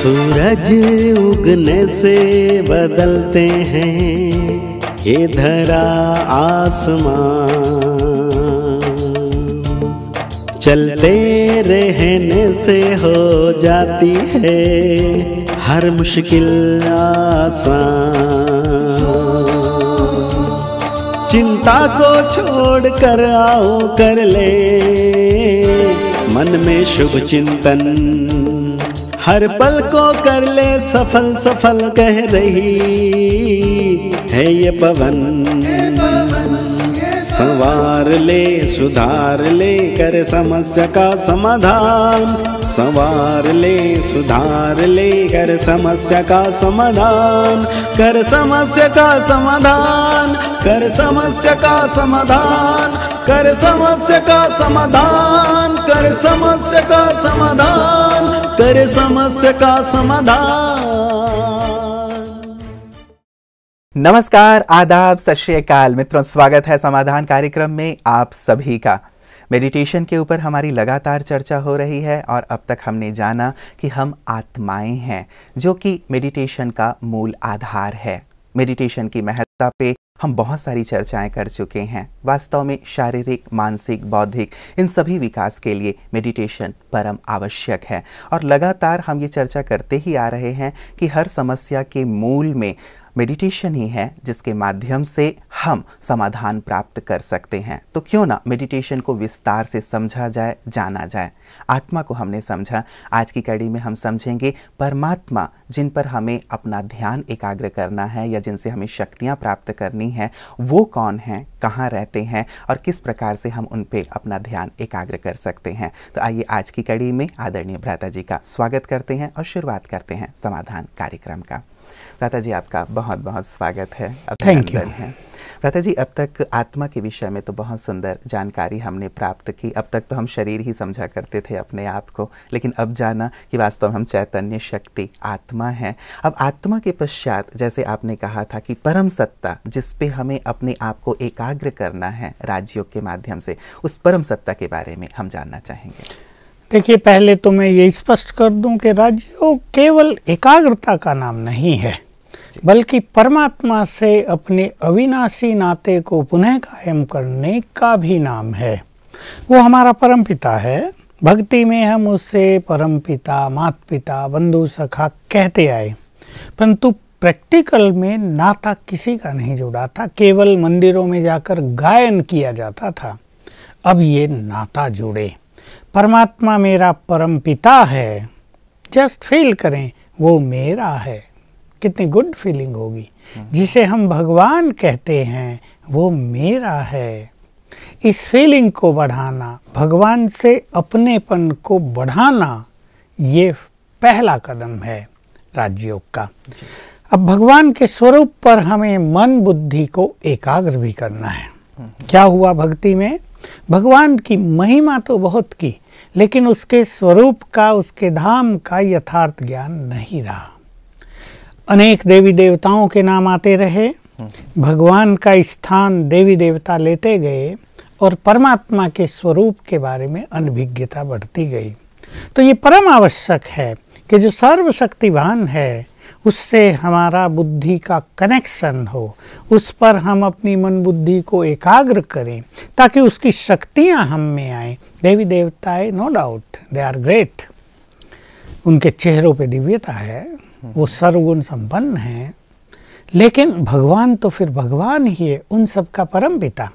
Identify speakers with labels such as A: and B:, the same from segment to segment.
A: सूरज उगने से बदलते हैं ये धरा आसमान, चलते रहने से हो जाती है हर मुश्किल आसान। चिंता को छोड़ कर आओ कर ले मन में शुभ चिंतन, हर पल को कर ले सफल सफल कह रही है ये पवन। संवार ले सुधार ले कर समस्या का समाधान, संवार ले सुधार ले कर समस्या का समाधान, कर समस्या का समाधान, कर समस्या का समाधान, कर समस्या का समाधान, कर समस्या का समाधान, कर समस्या का समाधान।
B: नमस्कार, आदाब, सत श्री अकाल मित्रों, स्वागत है समाधान कार्यक्रम में आप सभी का। मेडिटेशन के ऊपर हमारी लगातार चर्चा हो रही है और अब तक हमने जाना कि हम आत्माएं हैं, जो कि मेडिटेशन का मूल आधार है। मेडिटेशन की महत्ता पे हम बहुत सारी चर्चाएं कर चुके हैं। वास्तव में शारीरिक, मानसिक, बौद्धिक इन सभी विकास के लिए मेडिटेशन परम आवश्यक है और लगातार हम ये चर्चा करते ही आ रहे हैं कि हर समस्या के मूल में मेडिटेशन ही है जिसके माध्यम से हम समाधान प्राप्त कर सकते हैं। तो क्यों ना मेडिटेशन को विस्तार से समझा जाए, जाना जाए। आत्मा को हमने समझा, आज की कड़ी में हम समझेंगे परमात्मा, जिन पर हमें अपना ध्यान एकाग्र करना है या जिनसे हमें शक्तियाँ प्राप्त करनी है, वो कौन हैं, कहाँ रहते हैं और किस प्रकार से हम उन पे अपना ध्यान एकाग्र कर सकते हैं। तो आइए आज की कड़ी में आदरणीय भ्राता जी का स्वागत करते हैं और शुरुआत करते हैं समाधान कार्यक्रम का। भ्राता जी, आपका बहुत बहुत स्वागत है।
C: Thank you.
B: भ्राता जी, अब तक आत्मा के विषय में तो बहुत सुंदर जानकारी हमने प्राप्त की। अब तक तो हम शरीर ही समझा करते थे अपने आप को, लेकिन अब जाना कि वास्तव में हम चैतन्य शक्ति आत्मा है। अब आत्मा के पश्चात जैसे आपने कहा था कि परम सत्ता, जिस पे हमें अपने आप को एकाग्र करना है राजयोग के माध्यम से, उस परम सत्ता के बारे में हम जानना चाहेंगे।
C: देखिए, पहले तो मैं ये स्पष्ट कर दूं कि राजयोग केवल एकाग्रता का नाम नहीं है, बल्कि परमात्मा से अपने अविनाशी नाते को पुनः कायम करने का भी नाम है। वो हमारा परम पिता है। भक्ति में हम उससे परम पिता, माता पिता, बंधु सखा कहते आए, परंतु प्रैक्टिकल में नाता किसी का नहीं जुड़ा था। केवल मंदिरों में जाकर गायन किया जाता था। अब ये नाता जुड़े। परमात्मा मेरा परम पिता है, जस्ट फील करें वो मेरा है। कितनी गुड फीलिंग होगी। जिसे हम भगवान कहते हैं वो मेरा है। इस फीलिंग को बढ़ाना, भगवान से अपनेपन को बढ़ाना, ये पहला कदम है राजयोग का। अब भगवान के स्वरूप पर हमें मन बुद्धि को एकाग्र भी करना है। क्या हुआ भक्ति में? भगवान की महिमा तो बहुत की, लेकिन उसके स्वरूप का, उसके धाम का यथार्थ ज्ञान नहीं रहा। अनेक देवी देवताओं के नाम आते रहे, भगवान का स्थान देवी देवता लेते गए और परमात्मा के स्वरूप के बारे में अनभिज्ञता बढ़ती गई। तो ये परम आवश्यक है कि जो सर्वशक्तिवान है उससे हमारा बुद्धि का कनेक्शन हो, उस पर हम अपनी मन बुद्धि को एकाग्र करें ताकि उसकी शक्तियां हम में आए। देवी देवताएं no doubt they are great, उनके चेहरों पे दिव्यता है, वो सर्वगुण संपन्न हैं, लेकिन भगवान तो फिर भगवान ही है, उन सब का परम पिता।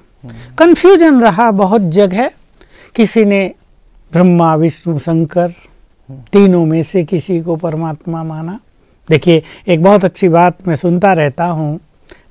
C: कंफ्यूजन रहा बहुत जगह। किसी ने ब्रह्मा, विष्णु, शंकर तीनों में से किसी को परमात्मा माना। देखिए, एक बहुत अच्छी बात मैं सुनता रहता हूँ,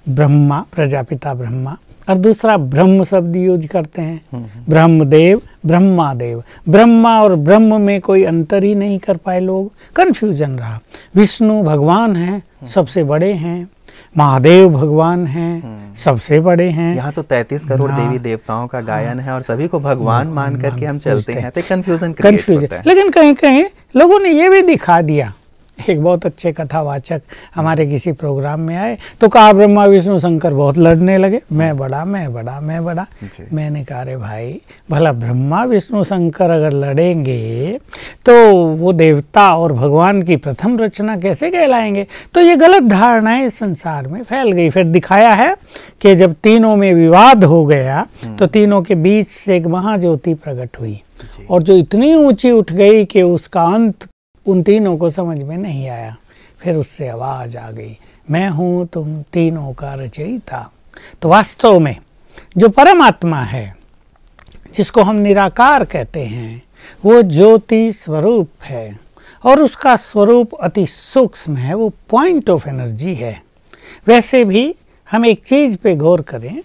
C: ब्रह्मा, प्रजापिता ब्रह्मा, और दूसरा ब्रह्म शब्द यूज करते हैं, ब्रह्मदेव, ब्रह्मादेव। ब्रह्मा और ब्रह्म में कोई अंतर ही नहीं कर पाए लोग, कंफ्यूजन रहा। विष्णु भगवान हैं, सबसे बड़े हैं, महादेव भगवान हैं, सबसे बड़े हैं।
B: यहाँ तो 33 करोड़ देवी देवताओं का गायन है और सभी को भगवान मान करके हम चलते हैं, तो कंफ्यूजन क्रिएट होता है।
C: लेकिन कहीं कहीं लोगों ने ये भी दिखा दिया एक बहुत अच्छे कथावाचक हमारे किसी प्रोग्राम में आए तो कहा ब्रह्मा विष्णु शंकर बहुत लड़ने लगे, मैं बड़ा मैं बड़ा मैं बड़ा। मैंने कहा अरे भाई भला ब्रह्मा विष्णु शंकर अगर लड़ेंगे तो वो देवता और भगवान की प्रथम रचना कैसे कहलाएंगे? तो ये गलत धारणाएं संसार में फैल गई। फिर दिखाया है कि जब तीनों में विवाद हो गया तो तीनों के बीच से एक महाज्योति प्रकट हुई और जो इतनी ऊंची उठ गई कि उसका अंत उन तीनों को समझ में नहीं आया। फिर उससे आवाज आ गई, मैं हूं तुम तीनों का रचयिता। तो वास्तव में जो परमात्मा है, जिसको हम निराकार कहते हैं, वो ज्योति स्वरूप है और उसका स्वरूप अति सूक्ष्म है, वो पॉइंट ऑफ एनर्जी है। वैसे भी हम एक चीज पे गौर करें,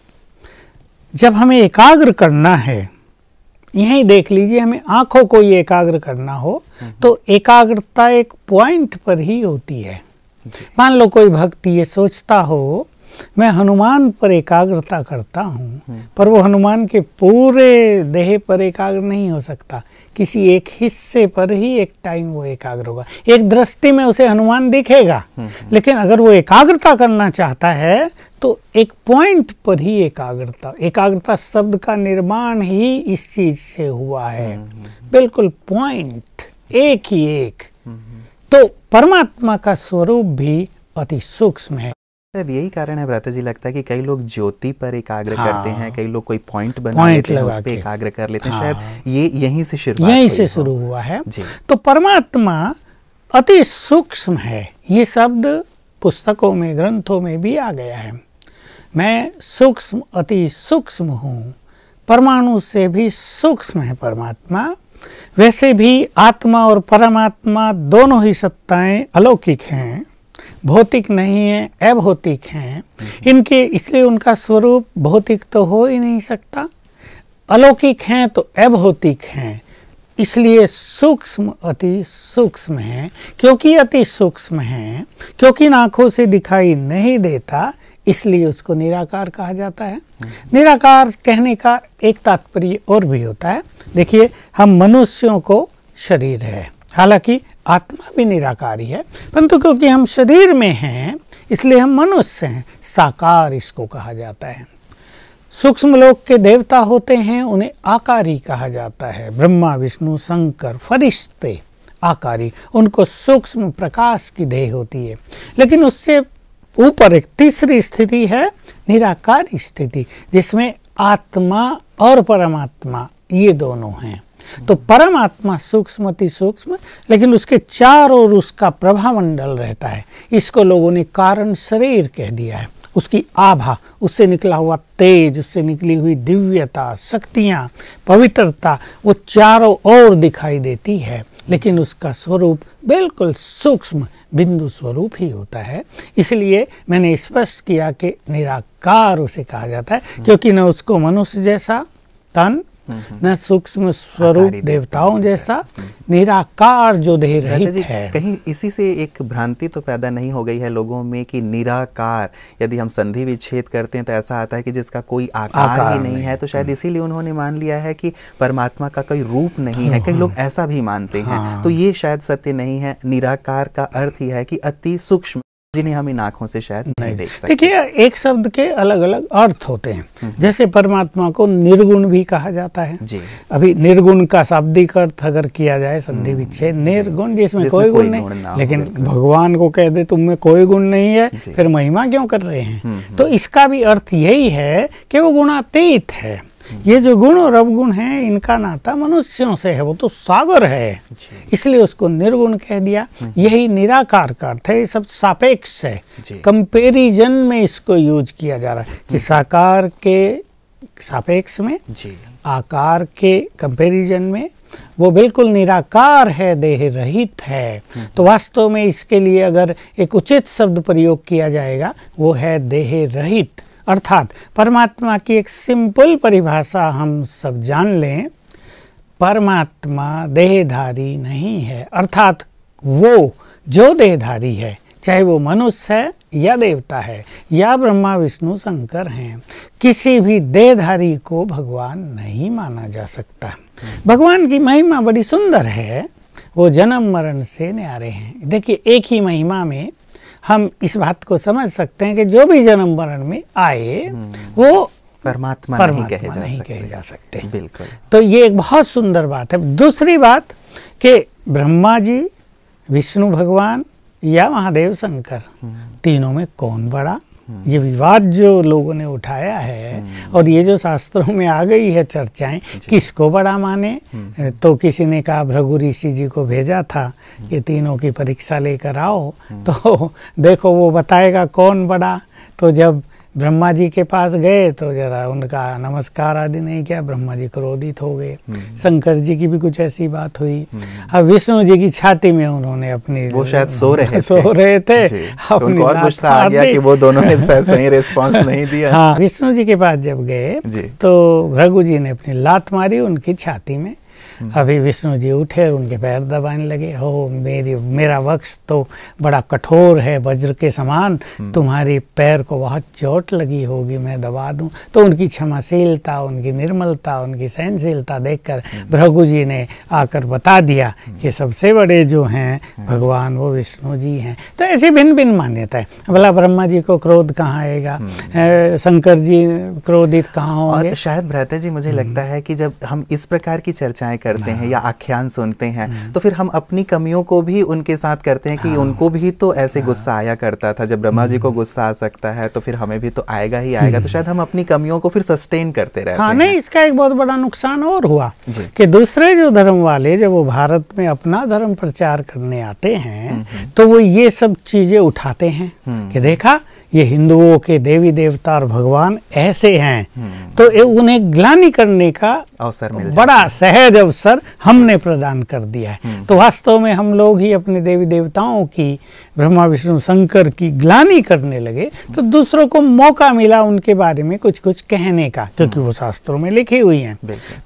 C: जब हमें एकाग्र करना है, यही देख लीजिए, हमें आंखों को ये एकाग्र करना हो तो एकाग्रता एक पॉइंट पर ही होती है। मान लो कोई भक्त ये सोचता हो मैं हनुमान पर एकाग्रता करता हूँ, पर वो हनुमान के पूरे देह पर एकाग्र नहीं हो सकता, किसी एक हिस्से पर ही एक टाइम वो एकाग्र होगा। एक दृष्टि में उसे हनुमान दिखेगा, लेकिन अगर वो एकाग्रता करना चाहता है तो एक पॉइंट पर ही एकाग्रता शब्द का निर्माण ही इस चीज से हुआ है, बिल्कुल पॉइंट, एक ही एक। तो परमात्मा का स्वरूप भी अति सूक्ष्म है।
B: शायद यही कारण है भ्राता जी, लगता है कि कई लोग ज्योति पर एकाग्र करते हैं, कई लोग कोई पॉइंट बना लेते हैं, उस पे एकाग्र कर लेते हैं। शायद ये यहीं से शुरू हुआ है जी।
C: तो परमात्मा अति सूक्ष्म है, ये शब्द पुस्तकों में ग्रंथों में भी आ गया है। मैं सूक्ष्म अति सूक्ष्म हूँ, परमाणु से भी सूक्ष्म है परमात्मा। वैसे भी आत्मा और परमात्मा दोनों ही सत्ताएं अलौकिक हैं, भौतिक नहीं है, अभौतिक हैं। इनके इसलिए उनका स्वरूप भौतिक तो हो ही नहीं सकता, अलौकिक हैं तो अभौतिक हैं, इसलिए सूक्ष्म अति सूक्ष्म है। क्योंकि अति सूक्ष्म है, क्योंकि आंखों से दिखाई नहीं देता, इसलिए उसको निराकार कहा जाता है। निराकार कहने का एक तात्पर्य और भी होता है। देखिए, हम मनुष्यों को शरीर है, हालांकि आत्मा भी निराकारी है, परंतु क्योंकि हम शरीर में हैं इसलिए हम मनुष्य हैं, साकार इसको कहा जाता है। सूक्ष्म लोक के देवता होते हैं, उन्हें आकारी कहा जाता है। ब्रह्मा विष्णु शंकर फरिश्ते आकारी, उनको सूक्ष्म प्रकाश की देह होती है। लेकिन उससे ऊपर एक तीसरी स्थिति है निराकार स्थिति, जिसमें आत्मा और परमात्मा ये दोनों हैं। तो परमात्मा सूक्ष्म अति सूक्ष्म, लेकिन उसके चारों ओर उसका प्रभामंडल रहता है। इसको लोगों ने कारण शरीर कह दिया है। उसकी आभा, उससे निकला हुआ तेज, उससे निकली हुई दिव्यता, शक्तियाँ, पवित्रता, वो चारों ओर दिखाई देती है, लेकिन उसका स्वरूप बिल्कुल सूक्ष्म बिंदु स्वरूप ही होता है। इसलिए मैंने स्पष्ट किया कि निराकार उसे कहा जाता है, क्योंकि न उसको मनुष्य जैसा तन, न सूक्ष्म स्वरूप देवताओं जैसा, निराकार जो देह रहित है।
B: कहीं इसी से एक भ्रांति तो पैदा नहीं हो गई है लोगों में कि निराकार, यदि हम संधि विच्छेद करते हैं तो ऐसा आता है कि जिसका कोई आकार ही नहीं है, तो शायद इसीलिए उन्होंने मान लिया है कि परमात्मा का कोई रूप नहीं है। कई लोग ऐसा भी मानते हैं, तो ये शायद सत्य नहीं है। निराकार का अर्थ ही है कि अति सूक्ष्म, जिन्हें हम इन आंखों से शायद नहीं देख सकते।
C: देखिए, एक शब्द के अलग अलग अर्थ होते हैं। जैसे परमात्मा को निर्गुण भी कहा जाता है जी। अभी निर्गुण का शाब्दिक अर्थ अगर किया जाए संधि विच्छेद, निर्गुण जिसमें कोई गुण नहीं, लेकिन भगवान को कह दे तुम में कोई गुण नहीं है, फिर महिमा क्यों कर रहे हैं? तो इसका भी अर्थ यही है कि वो गुणातीत है। ये जो गुण और अवगुण हैं, इनका नाता मनुष्यों से है, वो तो सागर है, इसलिए उसको निर्गुण कह दिया। यही निराकार का अर्थ है। ये सब सापेक्ष है, कंपैरिजन में इसको यूज किया जा रहा है कि साकार के सापेक्ष में, आकार के कंपैरिजन में वो बिल्कुल निराकार है, देह रहित है। तो वास्तव में इसके लिए अगर एक उचित शब्द प्रयोग किया जाएगा, वो है देह रहित। अर्थात परमात्मा की एक सिंपल परिभाषा हम सब जान लें, परमात्मा देहधारी नहीं है। अर्थात वो जो देहधारी है, चाहे वो मनुष्य है या देवता है या ब्रह्मा विष्णु शंकर हैं, किसी भी देहधारी को भगवान नहीं माना जा सकता। भगवान की महिमा बड़ी सुंदर है। वो जन्म मरण से न्यारे हैं। देखिए, एक ही महिमा में हम इस बात को समझ सकते हैं कि जो भी जन्म मरण में आए वो
B: परमात्मा नहीं कहे जा सकते। बिल्कुल।
C: तो ये एक बहुत सुंदर बात है। दूसरी बात कि ब्रह्मा जी, विष्णु भगवान या महादेव शंकर, तीनों में कौन बड़ा, ये विवाद जो लोगों ने उठाया है और ये जो शास्त्रों में आ गई है चर्चाएं, किसको बड़ा माने। तो किसी ने कहा भृगु ऋषि जी को भेजा था कि तीनों की परीक्षा लेकर आओ, तो देखो वो बताएगा कौन बड़ा। तो जब ब्रह्मा जी के पास गए तो जरा उनका नमस्कार आदि नहीं किया, ब्रह्मा जी क्रोधित हो गए। शंकर जी की भी कुछ ऐसी बात हुई। अब विष्णु जी की छाती में उन्होंने अपनी,
B: वो शायद सो रहे थे
C: तो
B: उनको और गुस्सा आ गया कि वो दोनों ने सही रिस्पांस नहीं दिया।
C: हाँ, विष्णु जी के पास जब गए तो भृगु जी ने अपनी लात मारी उनकी छाती में। अभी विष्णु जी उठे और उनके पैर दबाने लगे। हो मेरा वक्ष तो बड़ा कठोर है, वज्र के समान, तुम्हारी पैर को बहुत चोट लगी होगी, मैं दबा दूं। तो उनकी क्षमाशीलता, उनकी निर्मलता, उनकी सहनशीलता देखकर भृगु जी ने आकर बता दिया कि सबसे बड़े जो हैं भगवान वो विष्णु जी हैं। तो ऐसी भिन्न भिन्न मान्यताएं। भला ब्रह्मा जी को क्रोध कहाँ आएगा, शंकर जी क्रोधित कहाँ होंगे।
B: और शायद भ्राता जी मुझे लगता है कि जब हम इस प्रकार की चर्चाएं करते हैं या आख्यान सुनते हैं तो फिर हम अपनी कमियों को भी उनके साथ करते हैं कि उनको भी तो ऐसे गुस्सा आया करता था। जब ब्रह्मा जी को गुस्सा आ सकता है तो फिर हमें भी तो आएगा ही आएगा। तो शायद हम अपनी कमियों को फिर सस्टेन करते रहते हैं।
C: नहीं, इसका एक बहुत बड़ा नुकसान और हुआ कि दूसरे जो धर्म वाले जब वो भारत में अपना धर्म प्रचार करने आते हैं तो वो ये सब चीजें उठाते हैं कि देखा ये हिंदुओं के देवी देवता और भगवान ऐसे हैं। तो उन्हें ग्लानि करने का
B: अवसर मिल
C: बड़ा सहज अवसर हमने प्रदान कर दिया है। तो वास्तव में हम लोग ही अपने देवी देवताओं की, ब्रह्मा विष्णु शंकर की ग्लानि करने लगे तो दूसरों को मौका मिला उनके बारे में कुछ कुछ कहने का, क्योंकि वो शास्त्रों में लिखी हुई हैं।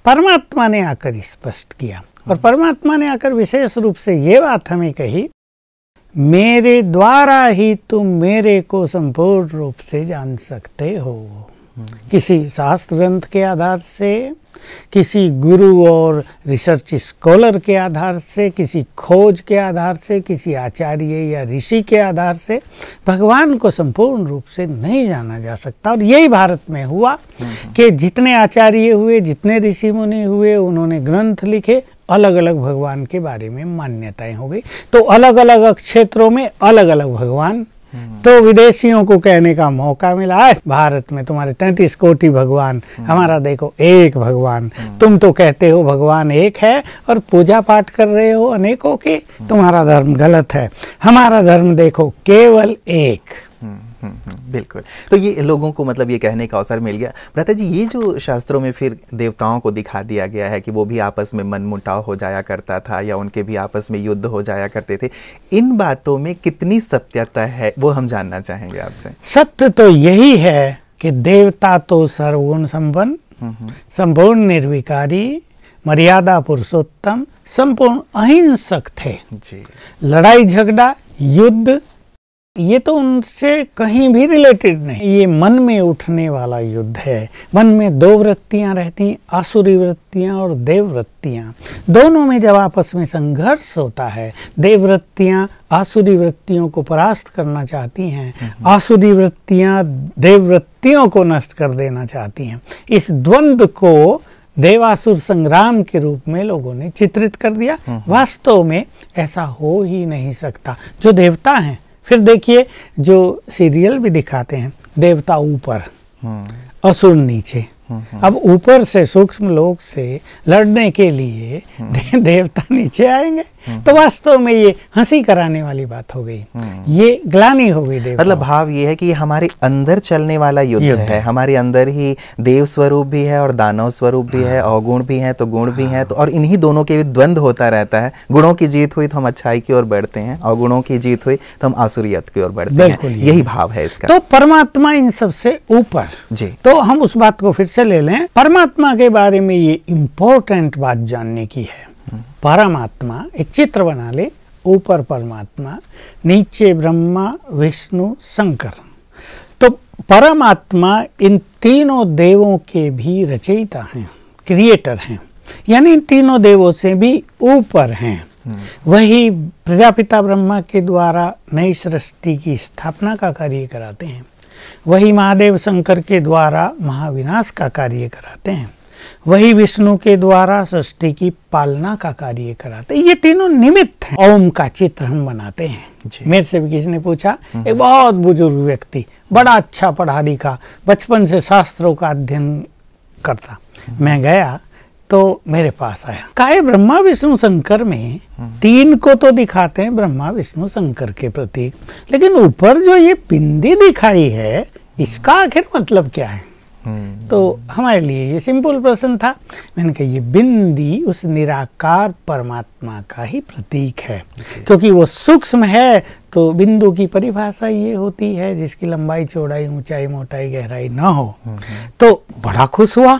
C: परमात्मा ने आकर स्पष्ट किया और परमात्मा ने आकर विशेष रूप से ये बात हमें कही, मेरे द्वारा ही तुम मेरे को संपूर्ण रूप से जान सकते हो। किसी शास्त्र ग्रंथ के आधार से, किसी गुरु और रिसर्च स्कॉलर के आधार से, किसी खोज के आधार से, किसी आचार्य या ऋषि के आधार से भगवान को संपूर्ण रूप से नहीं जाना जा सकता। और यही भारत में हुआ कि जितने आचार्य हुए, जितने ऋषि मुनि हुए, उन्होंने ग्रंथ लिखे, अलग अलग भगवान के बारे में मान्यताएं हो गई। तो अलग अलग क्षेत्रों में अलग अलग भगवान। तो विदेशियों को कहने का मौका मिला, भारत में तुम्हारे 33 कोटि भगवान, हमारा देखो एक भगवान। तुम तो कहते हो भगवान एक है और पूजा पाठ कर रहे हो अनेकों के, तुम्हारा धर्म गलत है। हमारा धर्म देखो केवल एक।
B: बिल्कुल। तो ये लोगों को मतलब ये कहने का अवसर मिल गया। भ्राता जी, ये जो शास्त्रों में फिर देवताओं को दिखा दिया गया है कि वो भी आपस में मनमुटाव हो जाया करता था या उनके भी आपस में युद्ध हो जाया करते थे, इन बातों में कितनी सत्यता है वो हम जानना चाहेंगे आपसे।
C: सत्य तो यही है कि देवता तो सर्वगुण संपन्न, संपूर्ण निर्विकारी, मर्यादा पुरुषोत्तम, संपूर्ण अहिंसक थे जी। लड़ाई झगड़ा युद्ध ये तो उनसे कहीं भी रिलेटेड नहीं। ये मन में उठने वाला युद्ध है। मन में दो वृत्तियां रहती, आसुरी वृत्तियां और देव वृत्तियां। दोनों में जब आपस में संघर्ष होता है, देव वृत्तियां आसुरी वृत्तियों को परास्त करना चाहती हैं, आसुरी वृत्तियां देव वृत्तियों को नष्ट कर देना चाहती हैं। इस द्वंद्व को देवासुर संग्राम के रूप में लोगों ने चित्रित कर दिया। वास्तव में ऐसा हो ही नहीं सकता। जो देवता हैं, फिर देखिए जो सीरियल भी दिखाते हैं, देवता ऊपर असुर नीचे। अब ऊपर से सूक्ष्म लोक से लड़ने के लिए देवता नीचे आएंगे, तो वास्तव में ये हंसी कराने वाली बात हो गई, ये ग्लानि हो गई।
B: मतलब भाव ये है कि ये हमारे अंदर चलने वाला युद्ध है। हमारे अंदर ही देव स्वरूप भी है और दानव स्वरूप भी है, अवगुण भी है तो गुण भी है। तो और इन्हीं दोनों के द्वंद्व होता रहता है। गुणों की जीत हुई तो हम अच्छाई की ओर बढ़ते हैं, अवगुणों की जीत हुई तो हम आसुरियत की ओर बढ़ते हैं। यही भाव है इसका।
C: तो परमात्मा इन सबसे ऊपर जी। तो हम उस बात को फिर से ले लें। परमात्मा के बारे में ये इंपॉर्टेंट बात जानने की है। परमात्मा, एक चित्र बना ले, ऊपर परमात्मा, नीचे ब्रह्मा विष्णु शंकर। तो परमात्मा इन तीनों देवों के भी रचयिता हैं, क्रिएटर हैं, यानी इन तीनों देवों से भी ऊपर हैं। वही प्रजापिता ब्रह्मा के द्वारा नई सृष्टि की स्थापना का कार्य कराते हैं, वही महादेव शंकर के द्वारा महाविनाश का कार्य कराते हैं, वही विष्णु के द्वारा सृष्टि की पालना का कार्य कराते हैं। ये तीनों निमित्त हैं। ओम का चित्र हम बनाते हैं। मेरे से भी किसी ने पूछा, एक बहुत बुजुर्ग व्यक्ति, बड़ा अच्छा पढ़ा लिखा, बचपन से शास्त्रों का अध्ययन करता, मैं गया तो मेरे पास आया, कहा ब्रह्मा विष्णु शंकर में तीन को तो दिखाते हैं ब्रह्मा विष्णु शंकर के प्रतीक, लेकिन ऊपर जो ये बिंदी दिखाई है इसका आखिर मतलब क्या है? तो हमारे लिए ये सिंपल प्रश्न था। मैंने कहा ये बिंदी उस निराकार परमात्मा का ही प्रतीक है, क्योंकि वो सूक्ष्म है तो बिंदु की परिभाषा ये होती है जिसकी लंबाई चौड़ाई ऊंचाई मोटाई गहराई ना हो। तो बड़ा खुश हुआ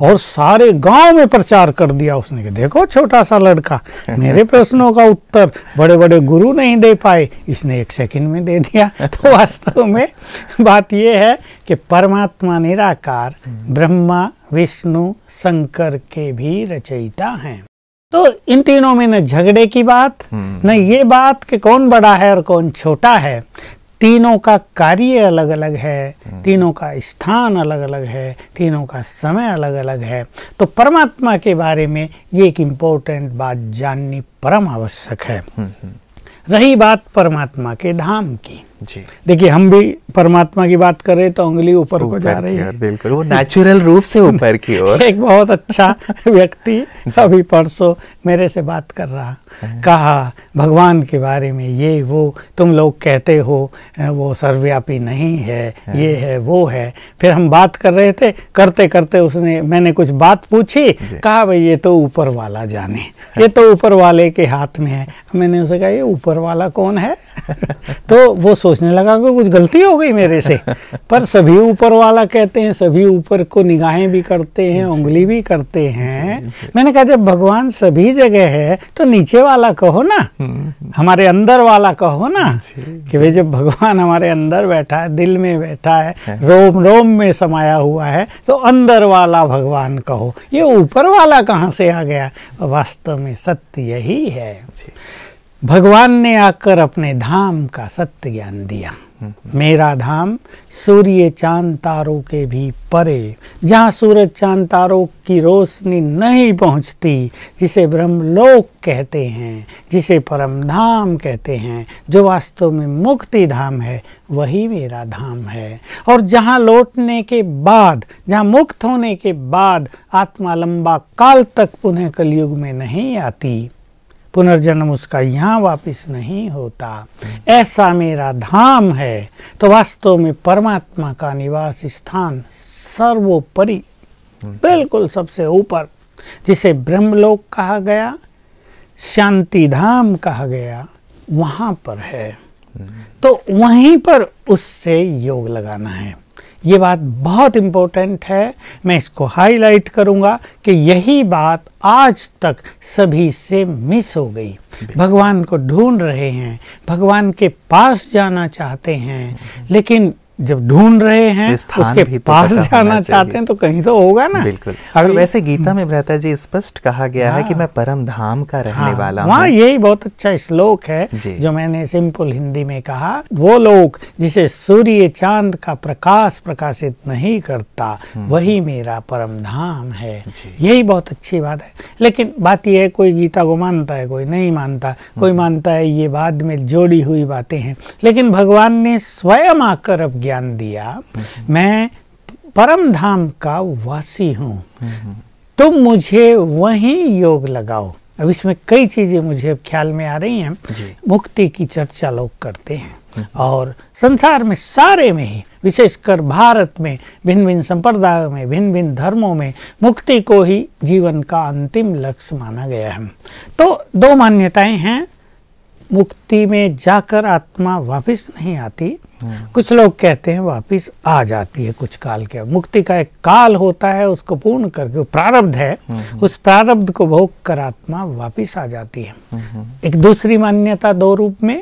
C: और सारे गांव में प्रचार कर दिया उसने कि देखो छोटा सा लड़का, मेरे प्रश्नों का उत्तर बड़े बड़े गुरु नहीं दे पाए, इसने 1 सेकंड में दे दिया। तो वास्तव में बात यह है कि परमात्मा निराकार ब्रह्मा विष्णु शंकर के भी रचयिता हैं। तो इन तीनों में न झगड़े की बात, न ये बात कि कौन बड़ा है और कौन छोटा है। तीनों का कार्य अलग अलग है, तीनों का स्थान अलग अलग है, तीनों का समय अलग अलग है। तो परमात्मा के बारे में ये एक इम्पोर्टेंट बात जाननी परम आवश्यक है। रही बात परमात्मा के धाम की, देखिए हम भी परमात्मा की बात कर रहे तो उंगली ऊपर को जा रही है,
B: बिल्कुल वो नेचुरल रूप से ऊपर की ओर।
C: एक बहुत अच्छा व्यक्ति अभी परसों मेरे से बात कर रहा, कहा भगवान के बारे में ये वो तुम लोग कहते हो वो सर्वव्यापी नहीं है, ये है वो है। फिर हम बात कर रहे थे, करते करते उसने मैंने कुछ बात पूछी, कहा भाई ये तो ऊपर वाला जाने, ये तो ऊपर वाले के हाथ में है। मैंने उसे कहा ये ऊपर वाला कौन है? तो वो सोचने लगा कि कुछ गलती हो गई मेरे से, पर सभी ऊपर वाला कहते हैं, सभी ऊपर को निगाहें भी करते हैं, उंगली भी करते हैं। मैंने कहा जब भगवान सभी जगह है तो नीचे वाला कहो ना, हमारे अंदर वाला कहो ना, कि भाई जब भगवान हमारे अंदर बैठा है, दिल में बैठा है, रोम रोम में समाया हुआ है, तो अंदर वाला भगवान कहो, ये ऊपर वाला कहाँ से आ गया? वास्तव में सत्य यही है। भगवान ने आकर अपने धाम का सत्य ज्ञान दिया। मेरा धाम सूर्य चांद तारों के भी परे, जहाँ सूरज चांद तारों की रोशनी नहीं पहुँचती, जिसे ब्रह्मलोक कहते हैं, जिसे परम धाम कहते हैं, जो वास्तव में मुक्ति धाम है, वही मेरा धाम है। और जहाँ लौटने के बाद, जहाँ मुक्त होने के बाद आत्मा लंबा काल तक पुनः कलयुग में नहीं आती, पुनर्जन्म उसका यहाँ वापिस नहीं होता, ऐसा मेरा धाम है। तो वास्तव में परमात्मा का निवास स्थान सर्वोपरि, बिल्कुल सबसे ऊपर, जिसे ब्रह्मलोक कहा गया, शांति धाम कहा गया, वहाँ पर है। तो वहीं पर उससे योग लगाना है। ये बात बहुत इम्पोर्टेंट है, मैं इसको हाईलाइट करूंगा कि यही बात आज तक सभी से मिस हो गई। भगवान को ढूंढ रहे हैं, भगवान के पास जाना चाहते हैं, लेकिन जब ढूंढ रहे हैं उसके पास जाना चाहते हैं तो कहीं तो होगा ना।
B: बिल्कुल। और वैसे गीता में भ्राता जी स्पष्ट कहा गया है कि मैं परम धाम का रहने वाला हूँ।
C: वहाँ यही बहुत अच्छा श्लोक है जो मैंने सिंपल हिंदी में कहा, वो लोग जिसे सूर्य चांद का प्रकाश प्रकाशित नहीं करता, वही मेरा परम धाम है। यही बहुत अच्छी बात है। लेकिन बात यह है, कोई गीता को मानता है, कोई नहीं मानता, कोई मानता है ये बाद में जोड़ी हुई बातें हैं, लेकिन भगवान ने स्वयं आकर अब ज्ञान दिया, मैं परम धाम का वासी हूँ, तुम मुझे वहीं योग लगाओ। अब इसमें कई चीजें मुझे अब ख्याल में आ रही हैं। मुक्ति की चर्चा लोग करते हैं और संसार में सारे में ही, विशेषकर भारत में भिन्न भिन्न संप्रदायों में, भिन्न भिन्न धर्मों में मुक्ति को ही जीवन का अंतिम लक्ष्य माना गया है। तो दो मान्यताएं हैं, मुक्ति में जाकर आत्मा वापस नहीं आती, कुछ लोग कहते हैं वापस आ जाती है कुछ काल के। मुक्ति का एक काल होता है, उसको पूर्ण करके प्रारब्ध है, उस प्रारब्ध को भोग कर आत्मा वापस आ जाती है। एक दूसरी मान्यता दो रूप में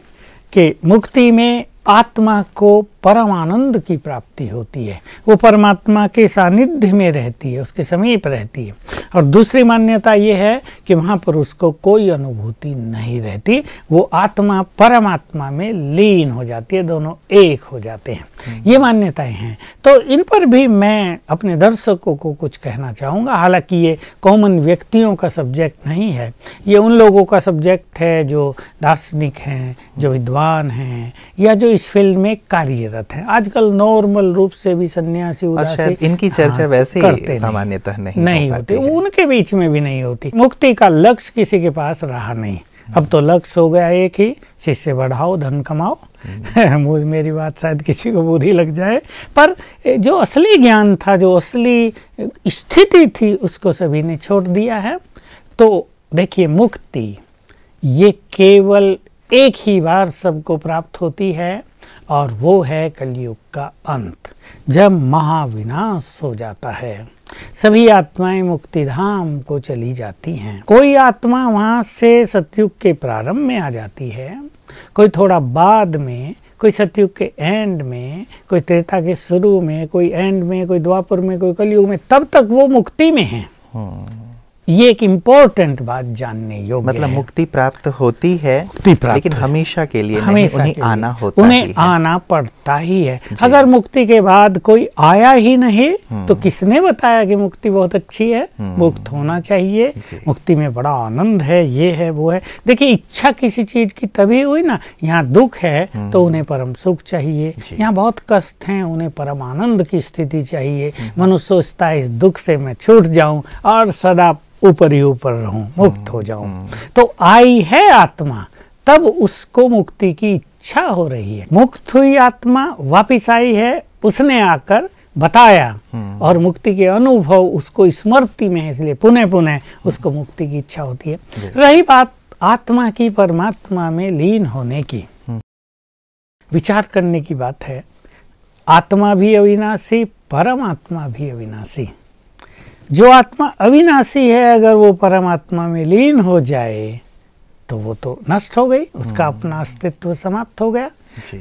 C: कि मुक्ति में आत्मा को परम आनंद की प्राप्ति होती है, वो परमात्मा के सानिध्य में रहती है, उसके समीप रहती है। और दूसरी मान्यता ये है कि वहाँ पर उसको कोई अनुभूति नहीं रहती, वो आत्मा परमात्मा में लीन हो जाती है, दोनों एक हो जाते हैं। ये मान्यताएं हैं। तो इन पर भी मैं अपने दर्शकों को कुछ कहना चाहूँगा। हालांकि ये कॉमन व्यक्तियों का सब्जेक्ट नहीं है, ये उन लोगों का सब्जेक्ट है जो दार्शनिक हैं, जो विद्वान हैं, या जो इस फील्ड में कार्यरत हैं। आजकल नॉर्मल रूप से भी सन्यासी उदासी
B: इनकी चर्चा वैसे ही सामान्यतः नहीं
C: होती, उनके बीच में भी नहीं होती। मुक्ति का लक्ष्य किसी के पास रहा नहीं। अब तो लक्ष्य हो गया एक ही, शिष्य बढ़ाओ धन कमाओ। मेरी बात शायद किसी को बुरी लग जाए, पर जो असली ज्ञान था, जो असली स्थिति थी, उसको सभी ने छोड़ दिया है। तो देखिए, मुक्ति ये केवल एक ही बार सबको प्राप्त होती है, और वो है कलयुग का अंत, जब महाविनाश हो जाता है। सभी आत्माएं मुक्ति धाम को चली जाती हैं। कोई आत्मा वहाँ से सतयुग के प्रारंभ में आ जाती है, कोई थोड़ा बाद में, कोई सतयुग के एंड में, कोई त्रेता के शुरू में, कोई एंड में, कोई द्वापर में, कोई कलयुग में, तब तक वो मुक्ति में है। ये एक इम्पोर्टेंट बात जानने योग्य
B: मतलब
C: है।
B: मुक्ति प्राप्त होती है, लेकिन हमेशा के लिए
C: हमेशा
B: नहीं, उन्हें आना होता
C: उन्हें
B: ही है।
C: आना पड़ता ही है। अगर मुक्ति के बाद कोई आया ही नहीं तो किसने बताया कि मुक्ति बहुत अच्छी है? मुक्त होना चाहिए, मुक्ति में बड़ा आनंद है, ये है वो है। देखिए, इच्छा किसी चीज की तभी हुई ना, यहाँ दुख है तो उन्हें परम सुख चाहिए, यहाँ बहुत कष्ट हैं, उन्हें परम आनंद की स्थिति चाहिए। मनुष्य सोचता है इस दुख से मैं छूट जाऊं और सदा ऊपर ही ऊपर रहूं, मुक्त हो जाऊं। तो आई है आत्मा, तब उसको मुक्ति की इच्छा हो रही है। मुक्त हुई आत्मा वापिस आई है, उसने आकर बताया, और मुक्ति के अनुभव उसको स्मृति में है, इसलिए पुनः पुनः उसको मुक्ति की इच्छा होती है। रही बात आत्मा की परमात्मा में लीन होने की, विचार करने की बात है। आत्मा भी अविनाशी, परमात्मा भी अविनाशी। जो आत्मा अविनाशी है, अगर वो परमात्मा में लीन हो जाए तो वो तो नष्ट हो गई, उसका अपना अस्तित्व समाप्त हो गया।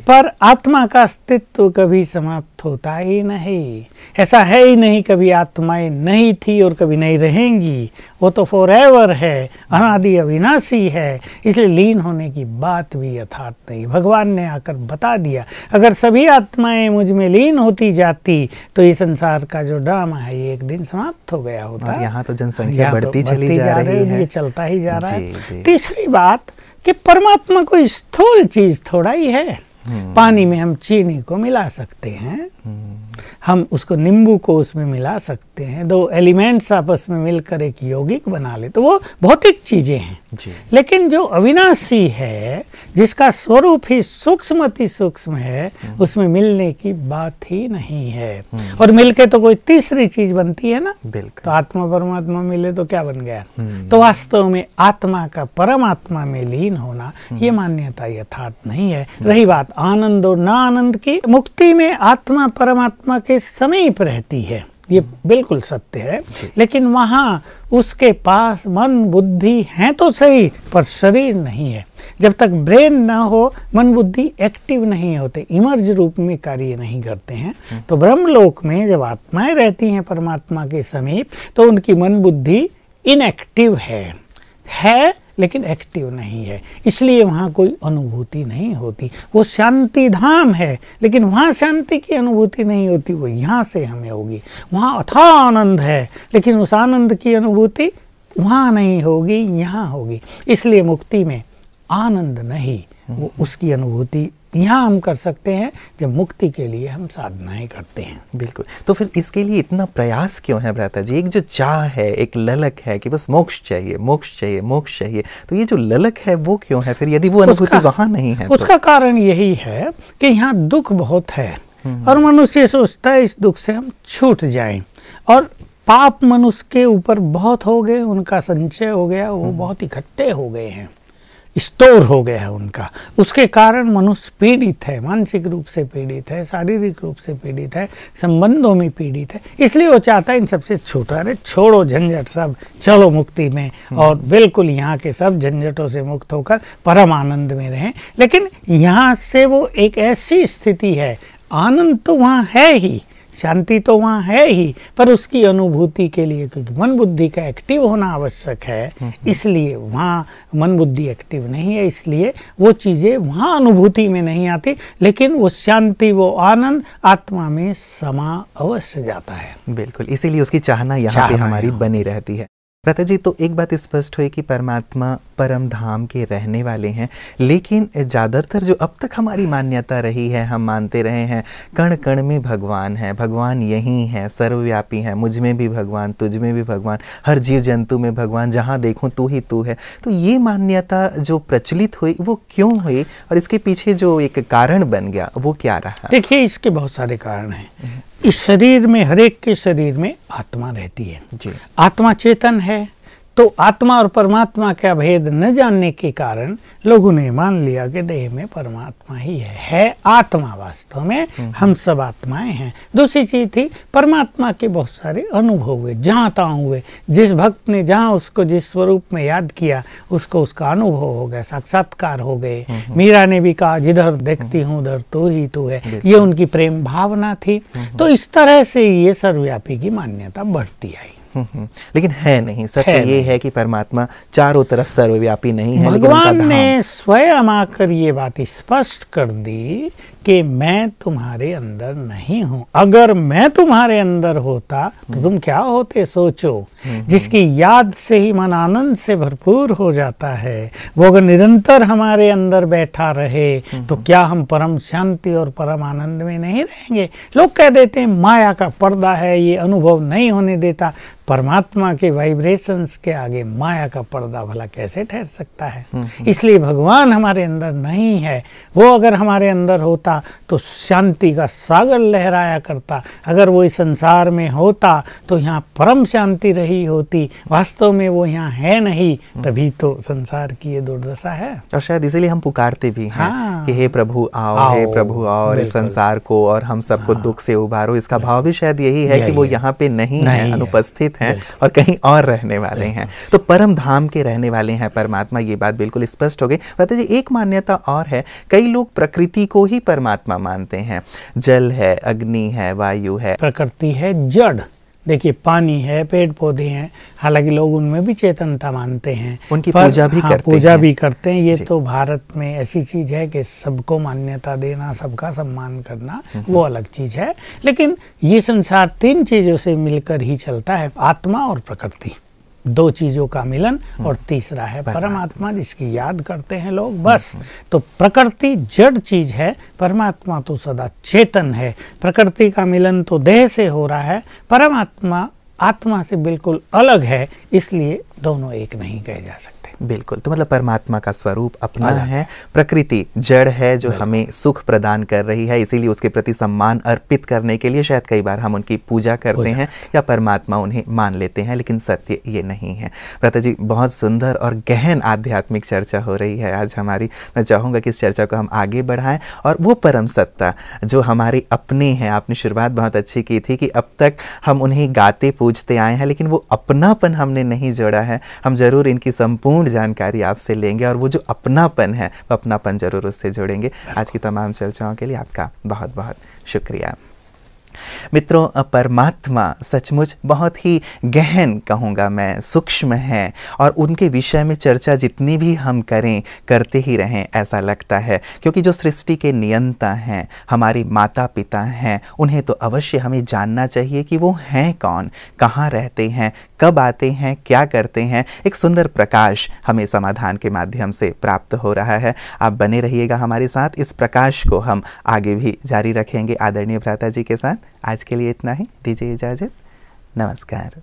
C: पर आत्मा का अस्तित्व कभी समाप्त होता ही नहीं। ऐसा है ही नहीं कभी आत्माएं नहीं थी और कभी नहीं रहेंगी, वो तो फॉरएवर है, अनादि अविनाशी है। इसलिए लीन होने की बात भी यथार्थ नहीं। भगवान ने आकर बता दिया, अगर सभी आत्माएं मुझ में लीन होती जाती तो ये संसार का जो ड्रामा है ये एक दिन समाप्त हो गया होता।
B: यहाँ तो जनसंख्या बढ़ती चली जा रही है,
C: ये चलता ही जा रहा है। तीसरी बात कि परमात्मा कोई स्थूल चीज थोड़ा ही है। पानी में हम चीनी को मिला सकते हैं, हम उसको नींबू को उसमें मिला सकते हैं, दो एलिमेंट्स आपस में मिलकर एक यौगिक बना ले, तो वो भौतिक चीजें हैं। लेकिन जो अविनाशी है, जिसका स्वरूप ही सूक्ष्म अति सूक्ष्म है, उसमें मिलने की बात ही नहीं है। और मिलके तो कोई तीसरी चीज बनती है ना, तो आत्मा परमात्मा मिले तो क्या बन गया? तो वास्तव में आत्मा का परमात्मा में लीन होना, ये मान्यता यथार्थ नहीं है। रही बात आनंद और ना आनंद की, मुक्ति में आत्मा परमात्मा के समीप रहती है, ये बिल्कुल सत्य है। लेकिन वहाँ उसके पास मन बुद्धि है तो सही, पर शरीर नहीं है। जब तक ब्रेन ना हो, मन बुद्धि एक्टिव नहीं होते, इमर्ज रूप में कार्य नहीं करते हैं। तो ब्रह्मलोक में जब आत्माएं रहती हैं परमात्मा के समीप, तो उनकी मन बुद्धि इनएक्टिव है लेकिन एक्टिव नहीं है, इसलिए वहाँ कोई अनुभूति नहीं होती। वो शांति धाम है, लेकिन वहाँ शांति की अनुभूति नहीं होती, वो यहाँ से हमें होगी। वहाँ अथाह आनंद है, लेकिन उस आनंद की अनुभूति वहाँ नहीं होगी, यहाँ होगी। इसलिए मुक्ति में आनंद नहीं, वो उसकी अनुभूति यहाँ हम कर सकते हैं जब मुक्ति के लिए हम साधनाएं करते हैं।
B: बिल्कुल। तो फिर इसके लिए इतना प्रयास क्यों है भ्राता जी? एक जो चाह है, एक ललक है कि बस मोक्ष चाहिए, मोक्ष चाहिए, मोक्ष चाहिए, तो ये जो ललक है वो क्यों है फिर, यदि वो अनुभूति वहाँ नहीं है?
C: उसका कारण यही है कि यहाँ दुख बहुत है और मनुष्य सोचता है इस दुख से हम छूट जाएं, और पाप मनुष्य के ऊपर बहुत हो गए, उनका संचय हो गया, वो बहुत इकट्ठे हो गए हैं, स्टोर हो गया है उनका। उसके कारण मनुष्य पीड़ित है, मानसिक रूप से पीड़ित है, शारीरिक रूप से पीड़ित है, संबंधों में पीड़ित है। इसलिए वो चाहता है इन सबसे छूटा, अरे छोड़ो झंझट सब, चलो मुक्ति में, और बिल्कुल यहाँ के सब झंझटों से मुक्त होकर परम आनंद में रहें। लेकिन यहाँ से वो एक ऐसी स्थिति है, आनंद तो वहाँ है ही, शांति तो वहाँ है ही, पर उसकी अनुभूति के लिए क्योंकि मन बुद्धि का एक्टिव होना आवश्यक है, इसलिए वहाँ मन बुद्धि एक्टिव नहीं है, इसलिए वो चीज़ें वहाँ अनुभूति में नहीं आती, लेकिन वो शांति, वो आनंद आत्मा में समा अवश्य जाता है।
B: बिल्कुल, इसीलिए उसकी चाहना यहाँ पे हमारी बनी रहती है। भ्राता जी, तो एक बात स्पष्ट हुई कि परमात्मा परम धाम के रहने वाले हैं, लेकिन ज़्यादातर जो अब तक हमारी मान्यता रही है, हम मानते रहे हैं कण कण में भगवान है, भगवान यही है, सर्वव्यापी है, मुझ में भी भगवान, तुझ में भी भगवान, हर जीव जंतु में भगवान, जहाँ देखूँ तू ही तू है। तो ये मान्यता जो प्रचलित हुई वो क्यों हुई, और इसके पीछे जो एक कारण बन गया वो क्या रहा?
C: देखिए, इसके बहुत सारे कारण हैं। इस शरीर में, हर एक के शरीर में आत्मा रहती है जी। आत्मा चेतन है, तो आत्मा और परमात्मा का भेद न जानने के कारण लोगों ने मान लिया कि देह में परमात्मा ही है आत्मा। वास्तव में हम सब आत्माएं हैं। दूसरी चीज थी, परमात्मा के बहुत सारे अनुभव हुए, जहाँ तहाँ हुए। जिस भक्त ने जहाँ उसको जिस स्वरूप में याद किया, उसको उसका अनुभव हो गया, साक्षात्कार हो गए। मीरा ने भी कहा, जिधर देखती हूँ उधर तू ही तू है, ये उनकी प्रेम भावना थी। तो इस तरह से ये सर्वव्यापी की मान्यता बढ़ती आई।
B: लेकिन है नहीं, सत्य ये है कि परमात्मा चारों तरफ सर्वव्यापी नहीं है।
C: भगवान ने स्वयं आकर ये बात स्पष्ट कर दी कि मैं तुम्हारे अंदर नहीं हूं। अगर मैं तुम्हारे अंदर होता तो तुम क्या होते, सोचो। जिसकी याद से ही मन आनंद से भरपूर हो जाता है, वो अगर निरंतर हमारे अंदर बैठा रहे तो क्या हम परम शांति और परम आनंद में नहीं रहेंगे? लोग कह देते हैं माया का पर्दा है, ये अनुभव नहीं होने देता। परमात्मा के वाइब्रेशंस के आगे माया का पर्दा भला कैसे ठहर सकता है? इसलिए भगवान हमारे अंदर नहीं है। वो अगर हमारे अंदर होता तो शांति का सागर लहराया करता। अगर वो इस संसार में होता तो यहाँ परम शांति रही होती। वास्तव में वो यहाँ है नहीं, तभी तो संसार की ये दुर्दशा है।
B: और शायद इसीलिए हम पुकारते भी हैं कि हे प्रभु आओ, हे प्रभु आओ, इस संसार को और हम सबको दुख से उबारो। इसका भाव भी शायद यही है कि वो यहाँ पे नहीं है, अनुपस्थित हैं और कहीं और रहने वाले हैं। तो परम धाम के रहने वाले हैं परमात्मा, ये बात बिल्कुल स्पष्ट हो गई। भ्राता जी, एक मान्यता और है, कई लोग प्रकृति को ही परमात्मा मानते हैं। जल है, अग्नि है, वायु है,
C: प्रकृति है जड़। देखिए, पानी है, पेड़ पौधे हैं, हालांकि लोग उनमें भी चेतनता मानते हैं,
B: उनकी पूजा भी करते हैं।
C: पूजा भी करते हैं। ये तो भारत में ऐसी चीज है कि सबको मान्यता देना, सबका सम्मान करना, वो अलग चीज है। लेकिन ये संसार तीन चीजों से मिलकर ही चलता है, आत्मा और प्रकृति, दो चीजों का मिलन, और तीसरा है परमात्मा, जिसकी याद करते हैं लोग, बस। तो प्रकृति जड़ चीज है, परमात्मा तो सदा चेतन है। प्रकृति का मिलन तो देह से हो रहा है, परमात्मा आत्मा से बिल्कुल अलग है, इसलिए दोनों एक नहीं कहे जा सकते।
B: बिल्कुल, तो मतलब परमात्मा का स्वरूप अपना है, प्रकृति जड़ है जो हमें सुख प्रदान कर रही है, इसीलिए उसके प्रति सम्मान अर्पित करने के लिए शायद कई बार हम उनकी पूजा करते हैं या परमात्मा उन्हें मान लेते हैं, लेकिन सत्य ये नहीं है। भ्राता जी, बहुत सुंदर और गहन आध्यात्मिक चर्चा हो रही है आज हमारी। मैं चाहूँगा कि इस चर्चा को हम आगे बढ़ाएं और वो परम सत्ता जो हमारे अपने हैं, आपने शुरुआत बहुत अच्छी की थी कि अब तक हम उन्हें गाते पूजते आए हैं, लेकिन वो अपनापन हमने नहीं जोड़ा है। हम जरूर इनकी संपूर्ण जानकारी आपसे लेंगे और वो जो अपनापन है, वो अपनापन जरूर उससे जोड़ेंगे। आज की तमाम चर्चाओं के लिए आपका बहुत बहुत शुक्रिया। मित्रों, परमात्मा सचमुच बहुत ही गहन, कहूँगा मैं, सूक्ष्म है और उनके विषय में चर्चा जितनी भी हम करें, करते ही रहें ऐसा लगता है, क्योंकि जो सृष्टि के नियंता हैं, हमारे माता पिता हैं, उन्हें तो अवश्य हमें जानना चाहिए कि वो हैं कौन, कहाँ रहते हैं, कब आते हैं, क्या करते हैं। एक सुंदर प्रकाश हमें समाधान के माध्यम से प्राप्त हो रहा है। आप बने रहिएगा हमारे साथ, इस प्रकाश को हम आगे भी जारी रखेंगे आदरणीय भ्राता जी के साथ। आज के लिए इतना ही, दीजिए इजाज़त, नमस्कार।